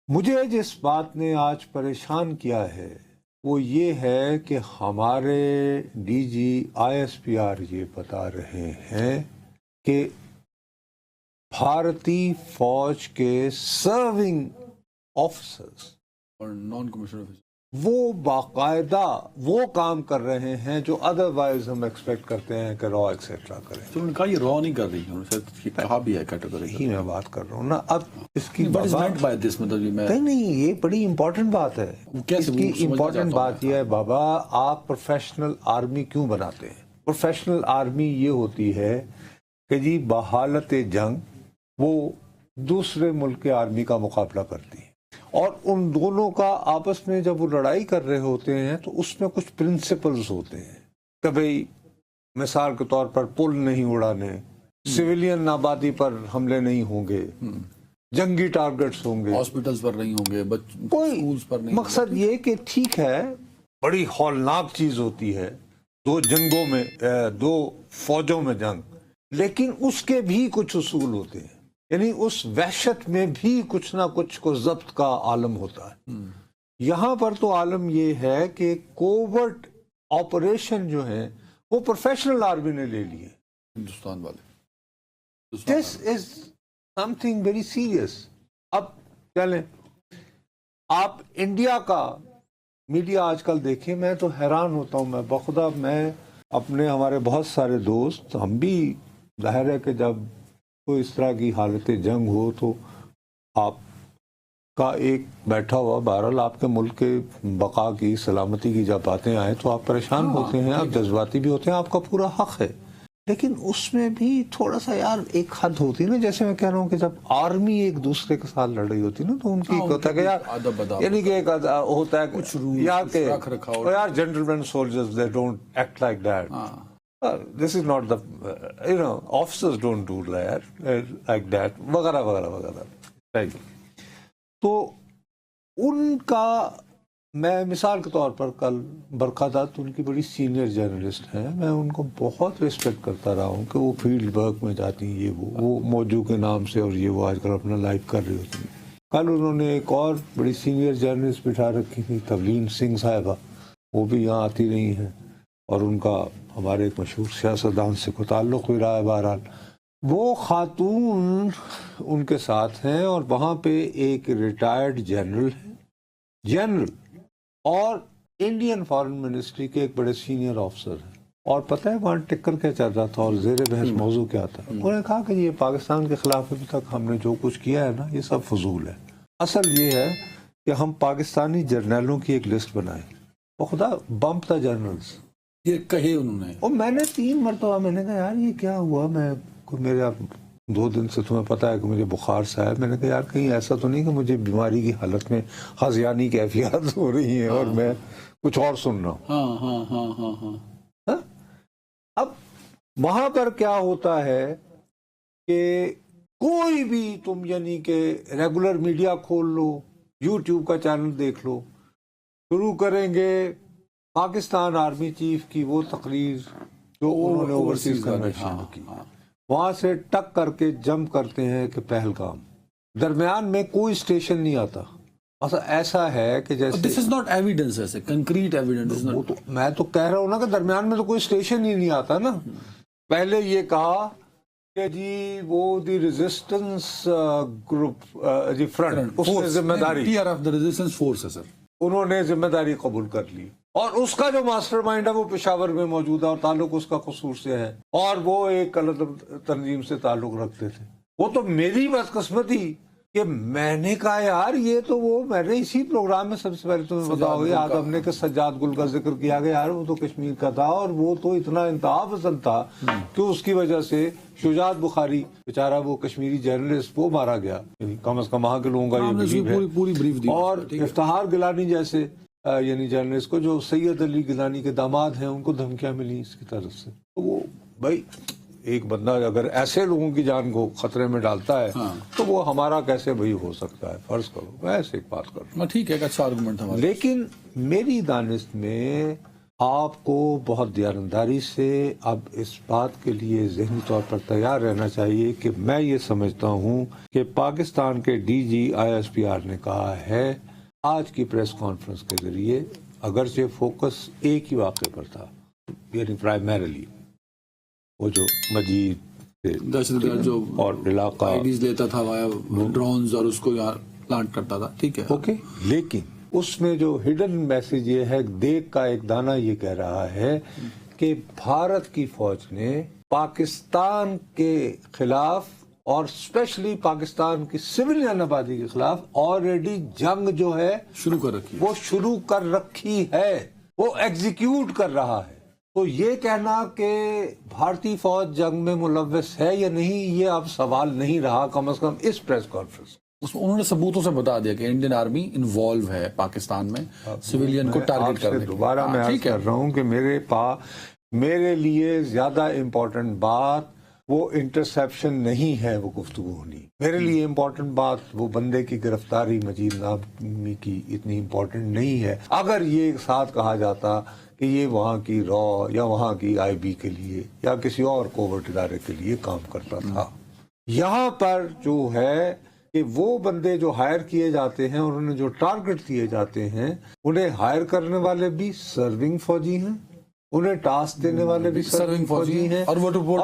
مجھے جس بات نے آج پریشان کیا ہے وہ یہ ہے کہ ہمارے D G I S P R یہ بتا رہے ہیں کہ بھارتی فوج کے سرونگ آفیسرز اور نان کمیشنڈ آفیسر وہ باقاعدہ وہ کام کر رہے ہیں جو ادروائز ہم ایکسپیکٹ کرتے ہیں کہ را ایکسیٹرا کریں. تو انہوں نے کہا یہ را نہیں کر رہی ہے، انہوں نے کہا بھی ہے کیٹیگری ہی میں بات کر رہا ہوں نا. اب اس کی مطلب نہیں یہ بڑی امپورٹنٹ بات ہے. اس کی امپورٹنٹ بات یہ ہے بابا، آپ پروفیشنل آرمی کیوں بناتے ہیں؟ پروفیشنل آرمی یہ ہوتی ہے کہ جی بحالت جنگ وہ دوسرے ملک کے آرمی کا مقابلہ کرتی ہے، اور ان دونوں کا آپس میں جب وہ لڑائی کر رہے ہوتے ہیں تو اس میں کچھ پرنسپلز ہوتے ہیں کہ بھئی مثال کے طور پر پل نہیں اڑانے، سویلین آبادی پر حملے نہیں ہوں گے، جنگی ٹارگٹس ہوں گے، ہاسپٹلز پر نہیں ہوں گے، سکولز پر نہیں. مقصد یہ کہ ٹھیک ہے بڑی ہولناک چیز ہوتی ہے دو جنگوں میں دو فوجوں میں جنگ، لیکن اس کے بھی کچھ اصول ہوتے ہیں. یعنی اس وحشت میں بھی کچھ نہ کچھ کو ضبط کا عالم ہوتا ہے. یہاں پر تو عالم یہ ہے کہ کوورٹ آپریشن جو ہیں وہ پروفیشنل آرمی نے لے لیے. ہندوستان والے دس از سم تھنگ ویری سیریس. اب چلیں آپ انڈیا کا میڈیا آج کل دیکھیں، میں تو حیران ہوتا ہوں. میں بخدا میں اپنے ہمارے بہت سارے دوست، ہم بھی ظاہر ہے کہ جب کوئی اس طرح کی حالت جنگ ہو تو آپ کا ایک بیٹھا ہوا، بہرحال آپ کے ملک کے بقا کی سلامتی کی جب باتیں آئیں تو آپ پریشان ہوتے ہیں، آپ جذباتی بھی ہوتے ہیں، آپ کا پورا حق ہے. لیکن اس میں بھی تھوڑا سا یار ایک حد ہوتی ہے نا. جیسے میں کہہ رہا ہوں کہ جب آرمی ایک دوسرے کے ساتھ لڑ رہی ہوتی ہے نا تو ان کی ہوتا ہے کہ یار، یعنی کہ ایک ہوتا ہے کچھ یار gentlemen soldiers they don't act like that. This is not the officers don't do like that وغیرہ وغیرہ وغیرہ. تو ان کا میں مثال کے طور پر کل برکھا دت ان کی بڑی سینئر جرنلسٹ ہیں، میں ان کو بہت ریسپیکٹ کرتا رہا ہوں کہ وہ فیلڈ ورک میں جاتی ہیں، یہ وہ موجو کے نام سے، اور یہ وہ آج کل اپنا لائف کر رہی ہوتی ہیں. کل انہوں نے ایک اور بڑی سینئر جرنلسٹ بٹھا رکھی تھی، تولین سنگھ صاحبہ، وہ بھی یہاں آتی رہی ہیں، اور ان کا ہمارے ایک مشہور سیاستدان سے کوئی تعلق بھی رہا ہے. بہرحال وہ خاتون ان کے ساتھ ہیں، اور وہاں پہ ایک ریٹائرڈ جنرل ہے، جنرل، اور انڈین فارن منسٹری کے ایک بڑے سینئر آفسر ہیں. اور پتہ ہے وہاں ٹکر کیا چل رہا تھا اور زیر بحث موضوع کیا تھا؟ انہوں نے کہا کہ یہ پاکستان کے خلاف ابھی تک ہم نے جو کچھ کیا ہے نا یہ سب فضول ہے. اصل یہ ہے کہ ہم پاکستانی جرنیلوں کی ایک لسٹ بنائیں. خدا بمپ دا جرنلز یہ کہے انہوں نے. اور میں نے 3 مرتبہ میں نے کہا یار یہ کیا ہوا، میں میرے 2 دن سے تمہیں پتہ ہے کہ مجھے بخار سا ہے. میں نے کہا یار کہیں ایسا تو نہیں کہ مجھے بیماری کی حالت میں ہذیانی کیفیات ہو رہی ہیں اور میں کچھ اور سن رہا ہوں. اب وہاں پر کیا ہوتا ہے کہ کوئی بھی تم یعنی کہ ریگولر میڈیا کھول لو، یوٹیوب کا چینل دیکھ لو، شروع کریں گے پاکستان آرمی چیف کی وہ تقریر جو انہوں نے اوورسیز کنونشن کی، وہاں سے ٹک کر کے جمپ کرتے ہیں کہ پہلگام. درمیان میں کوئی اسٹیشن نہیں آتا. ایسا ہے کہ جیسے This is not evidence، ایسے کنکریٹ ایویڈنس. میں تو کہہ رہا ہوں نا کہ درمیان میں تو کوئی اسٹیشن ہی نہیں آتا نا. پہلے یہ کہا کہ جی وہ دی ریزسٹنس گروپ جی فرنٹ، اس نے ذمہ داری ریزسٹنس فورس ہے سر، انہوں نے ذمہ داری قبول کر لی، اور اس کا جو ماسٹر مائنڈ ہے وہ پشاور میں موجود ہے اور تعلق اس کا قصور سے ہے، اور وہ ایک الگ تنظیم سے تعلق رکھتے تھے. وہ تو میری بدقسمتی کہ میں نے کہا یار یہ تو وہ میں نے اسی پروگرام میں سب سے پہلے تمہیں بتاؤ یاد ہم نے کہ سجاد گل کا ذکر کیا گیا، یار وہ تو کشمیر کا تھا، اور وہ تو اتنا انتہا پسند تھا کہ اس کی وجہ سے شجاعت بخاری بیچارہ وہ کشمیری جرنلسٹ وہ مارا گیا. کم از کم وہاں کے لوگوں کا یہ بلیف ہے. اور افتخار گیلانی جیسے یعنی جرنلسٹ کو جو سید علی گیلانی کے داماد ہیں ان کو دھمکیاں ملی اس کی طرف سے. وہ بھائی ایک بندہ اگر ایسے لوگوں کی جان کو خطرے میں ڈالتا ہے تو وہ ہمارا کیسے بھائی ہو سکتا ہے؟ فرض کرو میں ایسے ایک بات کروں، ٹھیک ہے، اچھا آرگومنٹ ہے. لیکن میری دانست میں آپ کو بہت دیانتداری سے اب اس بات کے لیے ذہنی طور پر تیار رہنا چاہیے کہ میں یہ سمجھتا ہوں کہ پاکستان کے ڈی جی ISPR نے کہا ہے آج کی پریس کانفرنس کے ذریعے، اگرچہ فوکس ایک ہی واقعے پر تھا، یعنی پرائمریلی وہ جو مجید دہشت گرد جو اور علاقہ آئیڈیز لیتا تھا وایا ڈرونز اور اس کو یہاں پلانٹ کرتا تھا، ٹھیک ہے، اوکے، لیکن اس میں جو ہڈن میسج یہ ہے، دیکھ کا ایک دانہ یہ کہہ رہا ہے کہ بھارت کی فوج نے پاکستان کے خلاف اور اسپیشلی پاکستان کی سویلین آبادی کے خلاف آلریڈی جنگ جو ہے شروع کر رکھی. وہ شروع کر رکھی ہے، وہ ایگزیکیوٹ کر رہا ہے. تو یہ کہنا کہ بھارتی فوج جنگ میں ملوث ہے یا نہیں، یہ اب سوال نہیں رہا، کم از کم اس پریس کانفرنس. اس میں انہوں نے ثبوتوں سے بتا دیا کہ انڈین آرمی انوالو ہے پاکستان میں سویلین کو ٹارگٹ کرنے کے. دوبارہ میں عرض کر رہا ہوں کہ میرے لیے زیادہ امپورٹنٹ بات وہ انٹرسیپشن نہیں ہے، وہ گفتگو ہونی. میرے لیے امپورٹنٹ بات وہ بندے کی گرفتاری مجید نامی کی اتنی امپورٹنٹ نہیں ہے. اگر یہ ایک ساتھ کہا جاتا کہ یہ وہاں کی را یا وہاں کی IB کے لیے یا کسی اور کوورٹ ادارے کے لیے کام کرتا تھا. یہاں پر جو ہے کہ وہ بندے جو ہائر کیے جاتے ہیں اور انہیں جو ٹارگٹ دیے جاتے ہیں، انہیں ہائر کرنے والے بھی سرونگ فوجی ہیں، انہیں ٹاسک دینے والے بھی سرونگ فوجی ہیں، اور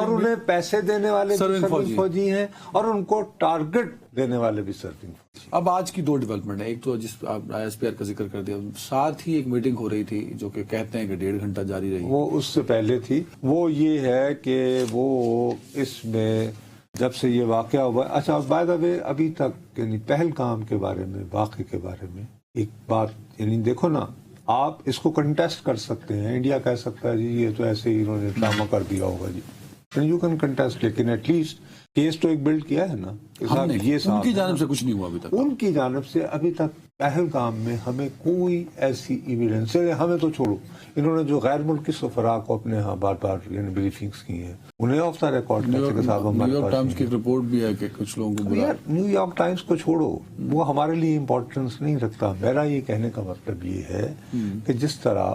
انہیں پیسے دینے والے بھی سرونگ فوجی ہیں، اور ان کو ٹارگٹ دینے والے بھی سرونگ فوجی. اب آج کی دو ڈیولپمنٹ ہے، ایک تو جس ISPR کا ذکر کر دیا، ساتھ ہی ایک میٹنگ ہو رہی تھی جو کہ کہتے ہیں کہ 1.5 گھنٹہ جاری رہی. وہ اس سے پہلے تھی. وہ یہ ہے کہ وہ اس میں جب سے یہ واقعہ ہوا، اچھا بائی دا وے ابھی تک یعنی پہلگام کے بارے میں، واقعے کے بارے میں ایک بات، یعنی دیکھو نا، آپ اس کو کنٹیسٹ کر سکتے ہیں. انڈیا کہہ سکتا ہے جی یہ تو ایسے ہی انہوں نے ڈرامہ کر دیا ہوگا جی، یو کین کنٹیسٹ، لیکن ایٹ لیسٹ کیس تو ایک بلڈ کیا ہے نا. یہ ان کی جانب سے کچھ نہیں ہوا ابھی تک. ان کی جانب سے ابھی تک پہلگام میں ہمیں کوئی ایسی ایویڈنس، ہمیں تو چھوڑو، انہوں نے جو غیر ملکی سفراء کو اپنے ہاں بار بار بریفنگز کی ہیں، انہیں of the record new York Times کی رپورٹ بھی ہے کہ کچھ لوگوں کو بلا. نیو یارک ٹائمز کو چھوڑو، وہ ہمارے لیے امپورٹنس نہیں رکھتا. میرا یہ کہنے کا مطلب یہ ہے کہ جس طرح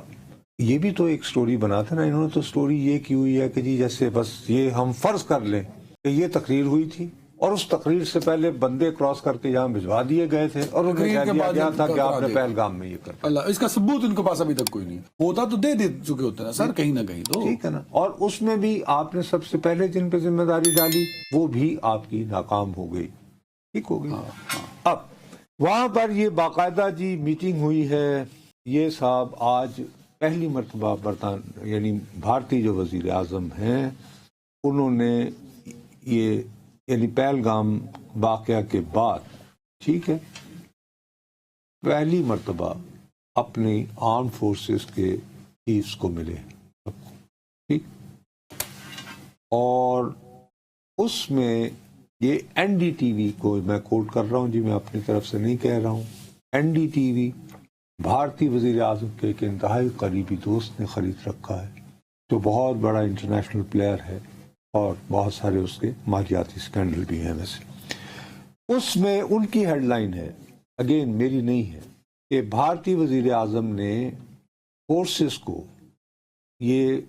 یہ بھی تو ایک سٹوری بناتے نا، انہوں نے تو سٹوری یہ کی ہوئی ہے کہ جی جیسے بس یہ ہم فرض کر لیں کہ یہ تقریر ہوئی تھی اور اس تقریر سے پہلے بندے کراس کر کے یہاں بھجوا دیے گئے تھے اور انہیں کہہ دیا گیا تھا کہ آپ نے پہلگام میں یہ کر اللہ. اس کا ثبوت ان کے پاس ابھی تک کوئی نہیں ہوتا تو دے چکے ہوتے ہیں سر، کہیں نہ کہیں تو ٹھیک ہے نا. اور اس میں بھی آپ نے سب سے پہلے جن پہ ذمہ داری ڈالی وہ بھی آپ کی ناکام ہو گئی، ٹھیک ہو گئی. اب وہاں پر یہ باقاعدہ جی میٹنگ ہوئی ہے. یہ صاحب آج پہلی مرتبہ یعنی بھارتی جو وزیر اعظم ہیں، انہوں نے یہ یعنی پہلگام واقعہ کے بعد، ٹھیک ہے، پہلی مرتبہ اپنی آرم فورسز کے چیفز کو ملے، ٹھیک. اور اس میں یہ NDTV کو میں کوٹ کر رہا ہوں جی، میں اپنی طرف سے نہیں کہہ رہا ہوں، NDTV بھارتی وزیر اعظم کے ایک انتہائی قریبی دوست نے خرید رکھا ہے، جو بہت بڑا انٹرنیشنل پلیئر ہے اور بہت سارے اس کے مالیاتی سکینڈل بھی ہیں. ویسے اس میں ان کی ہیڈ لائن ہے، اگین میری نہیں ہے، کہ بھارتی وزیر اعظم نے فورسز کو یہ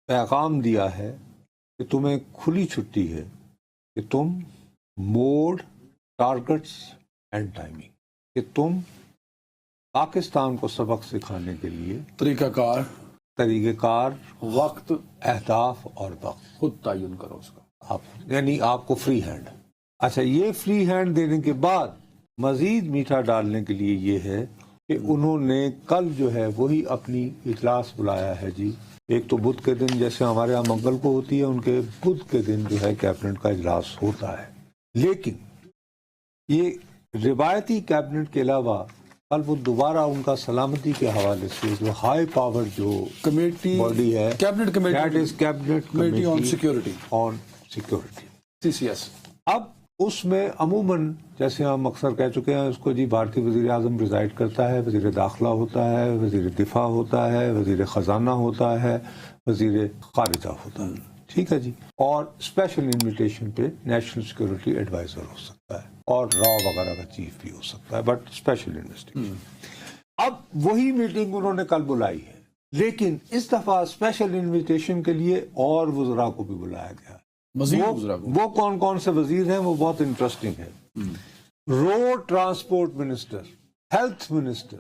پیغام دیا ہے کہ تمہیں کھلی چھٹی ہے کہ تم موڈ، ٹارگٹس اینڈ ٹائمنگ، کہ تم پاکستان کو سبق سکھانے کے لیے طریقہ کار، وقت، اہداف اور وقت خود تعین کرو اس کا، یعنی آپ کو فری ہینڈ. اچھا، یہ فری ہینڈ دینے کے بعد مزید میٹھا ڈالنے کے لیے یہ ہے کہ انہوں نے کل جو ہے وہی اپنی اجلاس بلایا ہے جی. ایک تو بدھ کے دن جیسے ہمارے یہاں منگل کو ہوتی ہے، ان کے بدھ کے دن جو ہے کیبنٹ کا اجلاس ہوتا ہے. لیکن یہ روایتی کیبنٹ کے علاوہ کل وہ دوبارہ ان کا سلامتی کے حوالے سے جو ہائی پاور جو کمیٹی باڈی ہے، cabinet committee on security CCS. اب اس میں عموماً جیسے ہم اکثر کہہ چکے ہیں اس کو جی بھارتی وزیر اعظم ریزائڈ کرتا ہے، وزیر داخلہ ہوتا ہے، وزیر دفاع ہوتا ہے، وزیر خزانہ ہوتا ہے، وزیر خارجہ ہوتا ہے، ٹھیک ہے جی. اور اسپیشل انویٹیشن پہ نیشنل سیکورٹی ایڈوائزر ہو سکتا ہے اور را وغیرہ کا چیف بھی ہو سکتا ہے، بٹ اسپیشل انویسٹیگیشن. اب وہی میٹنگ انہوں نے کل بلائی ہے لیکن اس دفعہ اسپیشل انویٹیشن کے لیے اور وزراء کو بھی بلایا گیا. مزید وزراء کو وہ کون کون سے وزیر ہیں وہ بہت انٹرسٹنگ ہے. Road transport minister, health minister,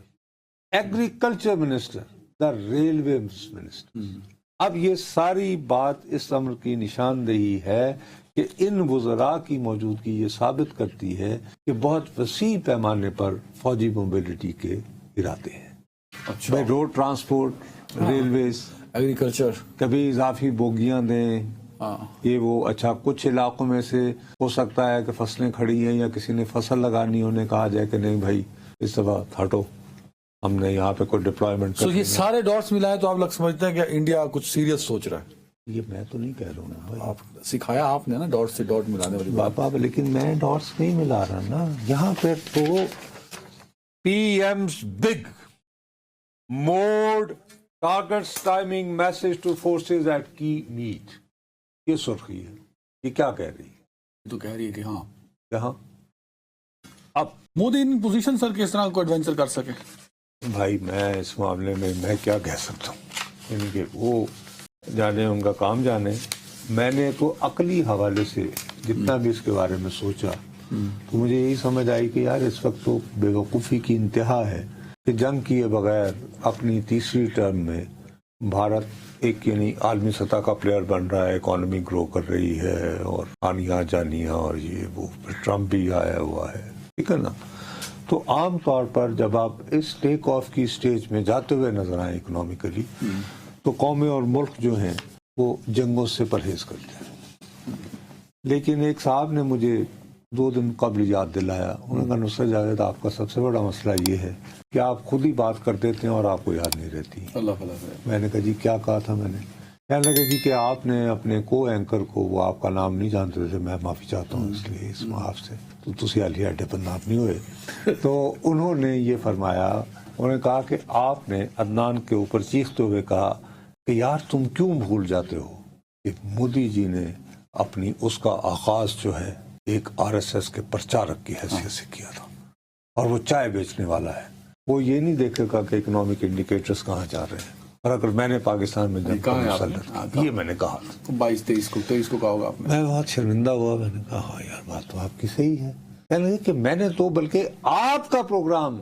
agriculture minister, the railway minister. اب یہ ساری بات اس امر کی نشاندہی ہے کہ ان وزراء کی موجودگی یہ ثابت کرتی ہے کہ بہت وسیع پیمانے پر فوجی موبلٹی کے ارادے ہیں. اچھا بھائی روڈ ٹرانسپورٹ, ریلویز, ایگریکلچر, کبھی اضافی بوگیاں دیں, یہ وہ. اچھا کچھ علاقوں میں سے ہو سکتا ہے کہ فصلیں کھڑی ہیں یا کسی نے فصل لگانی, انہیں کہا جائے کہ نہیں بھائی اس دفعہ ہٹو, ہم نے یہاں پہ کوئی ڈپلائمنٹ تو یہ سارے ڈاٹس ملائے تو آپ لوگ سمجھتے ہیں کہ انڈیا کچھ سیریس سوچ رہا ہے. یہ میں تو نہیں کہہ رہا ہوں بھائی, آپ سکھایا آپ نے نا ڈاٹ سے ڈاٹ ملانے والی بات. باپا لیکن میں ڈاٹس نہیں ملا رہا نا. یہاں پہ تو P M's big mode targets timing message to forces at key meet, یہ سرخی ہے. یہ کیا کہہ رہی ہے؟ تو کہہ رہی ہے کہ ہاں یہاں اب مودی ان پوزیشن سر کس طرح کو ایڈوینچر کر سکے. بھائی میں اس معاملے میں کیا کہہ سکتا ہوں, یعنی کہ وہ جانے ان کا کام جانے. میں نے تو عقلی حوالے سے جتنا بھی اس کے بارے میں سوچا تو مجھے یہی سمجھ آئی کہ یار اس وقت تو بے وقوفی کی انتہا ہے کہ جنگ کیے بغیر اپنی تیسری ٹرم میں بھارت ایک یعنی عالمی سطح کا پلیئر بن رہا ہے, اکانومی گرو کر رہی ہے اور آنیاں جانیاں اور یہ وہ, ٹرمپ بھی آیا ہوا ہے, ٹھیک ہے نا. تو عام طور پر جب آپ اس ٹیک آف کی سٹیج میں جاتے ہوئے نظر آئیں اکنامیکلی تو قومیں اور ملک جو ہیں وہ جنگوں سے پرہیز کرتے ہیں. لیکن ایک صاحب نے مجھے 2 دن قبل یاد دلایا, انہوں نے کہا نصرت جاوید آپ کا سب سے بڑا مسئلہ یہ ہے کہ آپ خود ہی بات کر دیتے ہیں اور آپ کو یاد نہیں رہتی. اللہ بھلا کرے. میں نے کہا جی کیا کہا تھا میں نے؟ کہنے لگا جی کہ آپ نے اپنے کو اینکر کو, وہ آپ کا نام نہیں جانتے تھے, میں معافی چاہتا ہوں اس لیے اس آپ سے, تو تسی علی اڈے پر نام نہیں ہوئے. تو انہوں نے یہ فرمایا, انہوں نے کہا کہ آپ نے عدنان کے اوپر چیختے ہوئے کہا کہ یار تم کیوں بھول جاتے ہو کہ مودی جی نے اپنی اس کا آغاز جو ہے ایک آر ایس ایس کے پرچارک کی حیثیت سے کیا تھا, اور وہ چائے بیچنے والا ہے. وہ یہ نہیں دیکھے گا کہ اکنامک انڈیکیٹرز کہاں جا رہے ہیں. اور اگر میں نے پاکستان میں جنگ پر مسلط کی, یہ میں نے کہا 22-23 کو کہا ہوگا آپ نے. میں بہت شرمندہ ہوا. میں نے کہا ہاں یار بات تو آپ کی صحیح ہے. کہنے لگے کہ میں نے تو بلکہ آپ کا پروگرام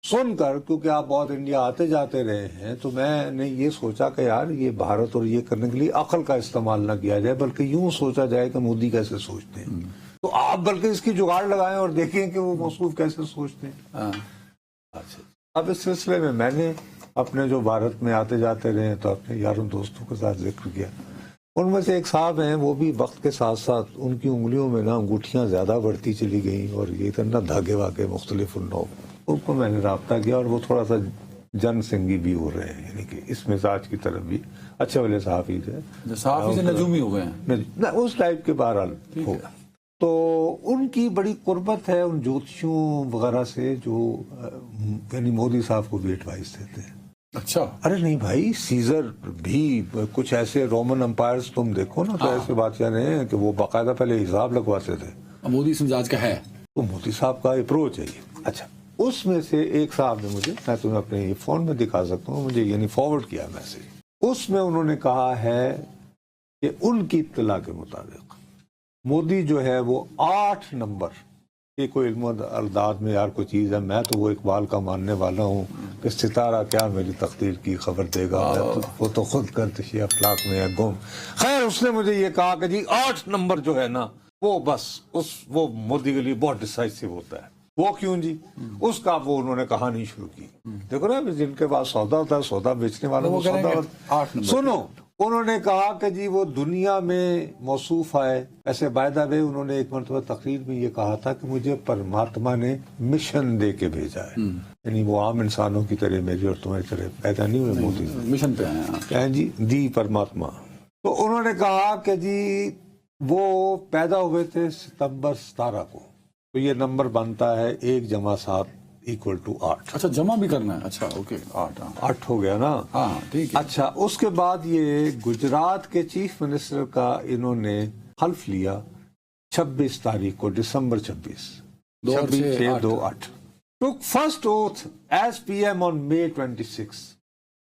سن کر, کیونکہ آپ بہت انڈیا آتے جاتے رہے ہیں, تو میں نے یہ سوچا کہ یار یہ بھارت اور یہ کرنے کے لیے عقل کا استعمال نہ کیا جائے بلکہ یوں سوچا جائے کہ مودی کیسے سوچتے ہیں. تو آپ بلکہ اس کی جگاڑ لگائیں اور دیکھیں کہ وہ موصوف کیسے سوچتے ہیں. اچھا, اب اس سلسلے میں نے اپنے جو بھارت میں آتے جاتے رہے تو اپنے یاروں دوستوں کے ساتھ ذکر کیا. ان میں سے ایک صاحب ہیں, وہ بھی وقت کے ساتھ ساتھ ان کی انگلیوں میں نا انگوٹھیاں زیادہ بڑھتی چلی گئیں اور یہ اتنا دھاگے واگے مختلف النوع, ان کو میں نے رابطہ کیا اور وہ تھوڑا سا جن سنگی بھی ہو رہے ہیں, یعنی کہ اس مزاج کی طرف بھی اچھے والے صحافی تھے. صحافی سے نجومی ہو گئے ہیں اس ٹائپ کے بہرحال ہو. تو ان کی بڑی قربت ہے ان جوتشیوں وغیرہ سے جو یعنی مودی صاحب کو بھی ایڈوائس دیتے ہیں. اچھا. ارے نہیں بھائی, سیزر بھی کچھ ایسے رومن امپائرز تم دیکھو نا تو ایسے بات کہہ رہے ہیں کہ وہ باقاعدہ پہلے حساب لگواتے تھے. مودی اس مزاج کا ہے, تو مودی صاحب کا اپروچ ہے یہ. اچھا, اس میں سے ایک صاحب نے مجھے, میں تمہیں اپنے فون میں دکھا سکتا ہوں, مجھے یعنی فارورڈ کیا میسج. اس میں انہوں نے کہا ہے کہ ان کی اطلاع کے مطابق مودی جو ہے وہ 8 نمبر, یہ کوئی علم و ارداد میں یار کوئی چیز ہے, میں تو وہ اقبال کا ماننے والا ہوں کہ ستارہ کیا میری تقدیر کی خبر دے گا, وہ تو خود کرتشی افلاک میں ہے گم. خیر اس نے مجھے یہ کہا کہ جی 8 نمبر جو ہے نا وہ بس وہ مودی کے لیے بہت ڈیسائسو ہوتا ہے. وہ کیوں جی؟ اس کا وہ انہوں نے کہانی شروع کی. دیکھو نا جن کے پاس سودا ہوتا ہے, سودا بیچنے والا وہ سودا. سنو, انہوں نے کہا کہ جی وہ دنیا میں موصوف ہے. ایسے بائی دا وے انہوں نے ایک مرتبہ تقریر میں یہ کہا تھا کہ مجھے پرماتما نے مشن دے کے بھیجا ہے, یعنی وہ عام انسانوں کی طرح میری اور تمہاری طرح پیدا نہیں ہوئے مودی, مشن پہ ہیں جی, دی پرماتما. تو انہوں نے کہا کہ جی وہ پیدا ہوئے تھے ستمبر 17 کو, تو یہ نمبر بنتا ہے 1 + 7 = 8. اچھا, جمع بھی کرنا ہے. اچھا اوکے, 8 ہو گیا نا. ہاں ٹھیک ہے. اچھا, اس کے بعد یہ گجرات کے چیف منسٹر کا انہوں نے حلف لیا 26 تاریخ کو, دسمبر 26 took first oath as PM on May 26.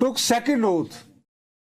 Took second oath,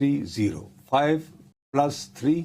30, 5 + 3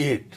8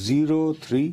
03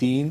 3,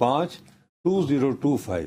5, 2025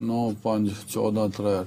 9 5 14 3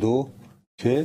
2 6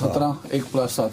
17 1 + 7